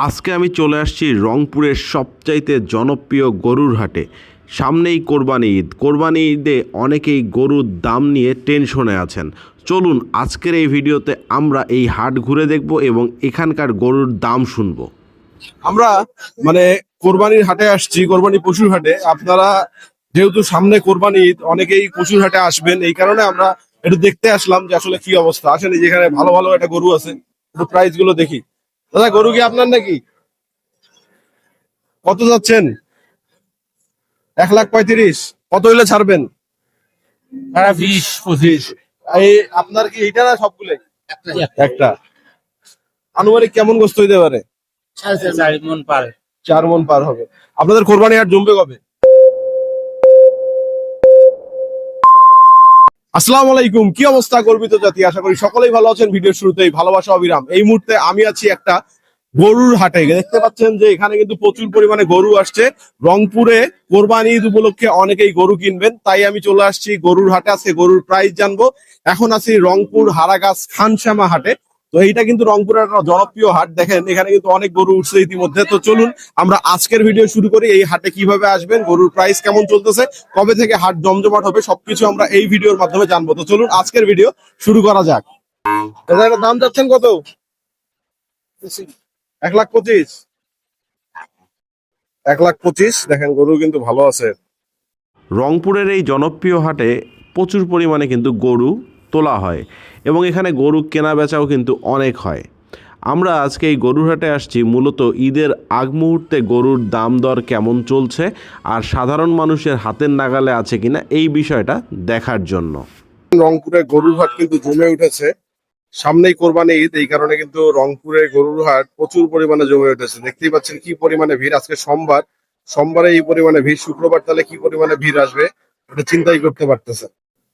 আজকে আমি চলে আসছি রংপুরের সবচাইতে জনপ্রিয় গরুর হাটে। সামনেই কোরবানি ঈদ। কোরবানি ঈদে অনেকেই গরুর দাম নিয়ে টেনশনে আছেন। চলুন আজকের এই ভিডিওতে আমরা এই হাট ঘুরে দেখব এবং এখানকার গরুর দাম শুনবো। আমরা কোরবানির হাটে আসছি, কোরবানি পশুর হাটে। আপনারা যেহেতু সামনে কোরবানি ঈদ, অনেকেই পশুর হাটে আসবেন, এই কারণে আমরা একটু দেখতে আসলাম যে আসলে কি অবস্থা। আসেন, যেখানে ভালো ভালো একটা গরু আছে, একটু প্রাইস গুলো দেখি। দাদা, গরু কি আপনার নাকি? কত যাচ্ছেন? 1,35,000। কত হইলে ছাড়বেন? 20-25 এই আপনার কি এইটা না সবগুলো? একটা। আনুমানিক কেমন গোস্ত হইতে পারে? 4.5 মন পারে। 4 মণ পার হবে। আপনাদের কোরবানি হাট জমবে কবে? আসসালামু আলাইকুম। কি অবস্থা গর্বিত জাতি? আশা করি সকলেই ভালো আছেন। ভিডিও শুরুতেই ভালোবাসা অবিরাম। এই মুহূর্তে আমি আছি একটা গরুর হাটে। দেখতে পাচ্ছেন যে এখানে কিন্তু প্রচুর পরিমাণে গরু আসছে। রংপুরে কোরবানি ঈদ উপলক্ষে অনেকেই গরু কিনবেন, তাই আমি চলে আসছি গরুর হাটে। আজকে গরুর প্রাইস জানবো। এখন আছি রংপুর হারাগাছ খানশ্যামা হাটে। তো এইটা কিন্তু রংপুরের একটা জনপ্রিয় হাট। দেখেন এখানে কিন্তু অনেক গরু উঠছে ইতিমধ্যে। তো চলুন আমরা আজকের ভিডিও শুরু করি। এই হাটে কিভাবে আসবেন, গরুর প্রাইস কেমন চলতেছে, কবে থেকে হাট জমজমাট হবে, সবকিছু আমরা এই ভিডিওর মাধ্যমে জানবো। তো চলুন আজকের ভিডিও শুরু করা যাক। এটার দাম যাচ্ছেন কত? 1,25,000। 1,25,000। দেখেন গরু কিন্তু ভালো আছে। রংপুরের এই জনপ্রিয় হাটে প্রচুর পরিমাণে কিন্তু গরু তোলা হয় এবং এখানে গরু কেনা বেচাও কিন্তু অনেক হয়। আমরা আজকে এই গরুর হাটে আসছি মূলত ঈদের আগ মুহূর্তে গরুর দাম দর কেমন চলছে আর সাধারণ মানুষের হাতের নাগালে আছে কিনা এই বিষয়টা দেখার জন্য। রংপুরে গরুর হাট কিন্তু জমে উঠেছে। সামনেই কোরবানি ঈদ, এই কারণে কিন্তু রংপুরে গরুর হাট প্রচুর পরিমাণে জমে উঠেছে। দেখতেই পাচ্ছেন কি পরিমাণে ভিড়। আজকে সোমবার, সোমবারে এই পরিমাণে ভিড়, শুক্রবার তাহলে কি পরিমাণে ভিড় আসবে এটা চিন্তাই করতে পারতেছে।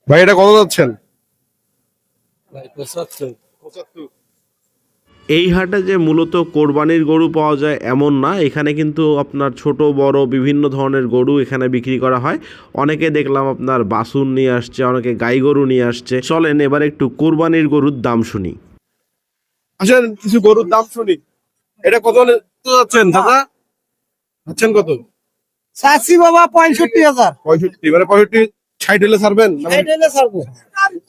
ভাই, এটা কত যাচ্ছেন? 75। এই হাটে যে মূলত কোরবানির গরু পাওয়া যায় এমন না, এখানে কিন্তু আপনার ছোট বড় বিভিন্ন ধরনের গরু এখানে বিক্রি করা হয়। অনেকে দেখলাম আপনার বাছুর নিয়ে আসছে, অনেকে গাই গরু নিয়ে আসছে। চলেন এবার একটু কোরবানির গরুর দাম শুনি। আসেন কিছু গরুর দাম শুনি। এটা কত হলে যাচ্ছেন দাদা? যাচ্ছেন কত? চাচ্ছি বাবা 65,000। 65। 65, 60 হলে ছাড়বেন?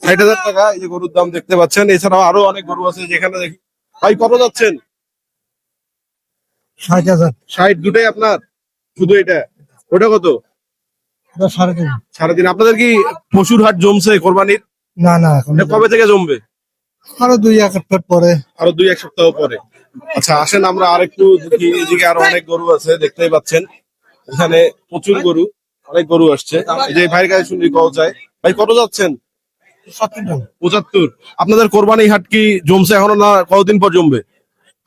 60,000 টাকা এই যে গরুর দাম দেখতে পাচ্ছেন। এছাড়াও আরো অনেক গরু আছে যেখানে দেখি। ভাই কত যাচ্ছেন? 60,000। 60। দুটাই আপনার? শুধু এটা? ওটা কত? 3.5। 3.5। আপনাদের কি পশুর হাট জমছে কোরবানির? না না, এখন এটা কবে থেকে জমবে? আরো 2-1 সপ্তাহ পরে। আরো 2-1 সপ্তাহ পরে। আচ্ছা, আসেন আমরা আরেকটু দেখি। এদিকে আরো অনেক গরু আছে, দেখতেই পাচ্ছেন এখানে প্রচুর গরু, অনেক গরু আসছে। এই যে ভাইয়ের কাছে শুনি কত যায়। ভাই কত যাচ্ছেন? 75। আপনাদের কোরবানি হাট কি জমছে এখনো না কতদিন পর জমবে?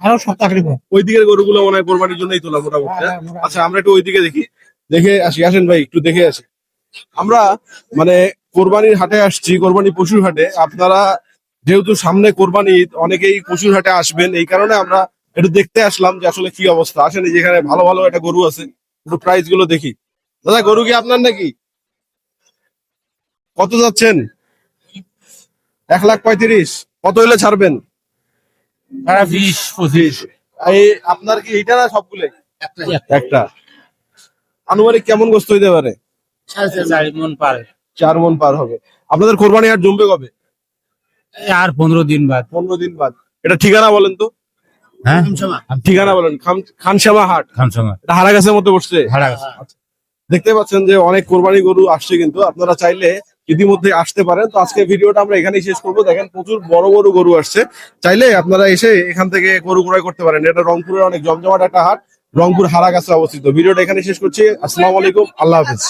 আরো সপ্তাহ পর। ওই দিকের গরুগুলো মনে হয় কোরবানির জন্যই তোলা মোটামুটি। আচ্ছা, আমরা একটু ওইদিকে দেখি, দেখে আসি। আসেন ভাই, একটু দেখে আসি। আমরা কোরবানির হাটে আসছি, কোরবানি পশুর হাটে। আপনারা যেহেতু সামনে কোরবানি ঈদ, অনেকেই পশুর হাটে আসবেন, এই কারণে আমরা একটু দেখতে আসলাম যে আসলে কি অবস্থা। আসেন, যেখানে ভালো ভালো একটা গরু আছে, একটু প্রাইস গুলো দেখি। দাদা, গরু কি আপনার নাকি? কত যাচ্ছেন? 1,35,000। কত হইলে ছাড়বেন? 20-25 এই আপনার কি এইটা না সবগুলো? একটা। আনুমানিক কেমন গোস্ত হইতে পারে? 4.5 মন পারে। 4 মণ পার হবে। আপনাদের কোরবানি হাট জমবে কবে? আর 15 দিন বাদ। 15 দিন বাদ। এটা ঠিকানা বলেন তো। হ্যাঁ, ঠিকানা বলেন। খানশ্যামা হাট। খানসামা এটা হারাগাছের মধ্যে বসছে। ভাড়া। দেখতে পাচ্ছেন যে অনেক কোরবানি গরু আসছে, কিন্তু আপনারা চাইলে ইতিমধ্যে আসতে পারেন। তো আজকে ভিডিওটা আমরা এখানেই শেষ করবো। দেখেন প্রচুর বড় বড় গরু আসছে, চাইলে আপনারা এসে এখান থেকে গরু ক্রয় করতে পারেন। এটা রংপুরের অনেক জমজমাট একটা হাট, রংপুর হারাগাছে অবস্থিত। ভিডিওটা এখানে শেষ করছি। আসসালামু আলাইকুম, আল্লাহ হাফেজ।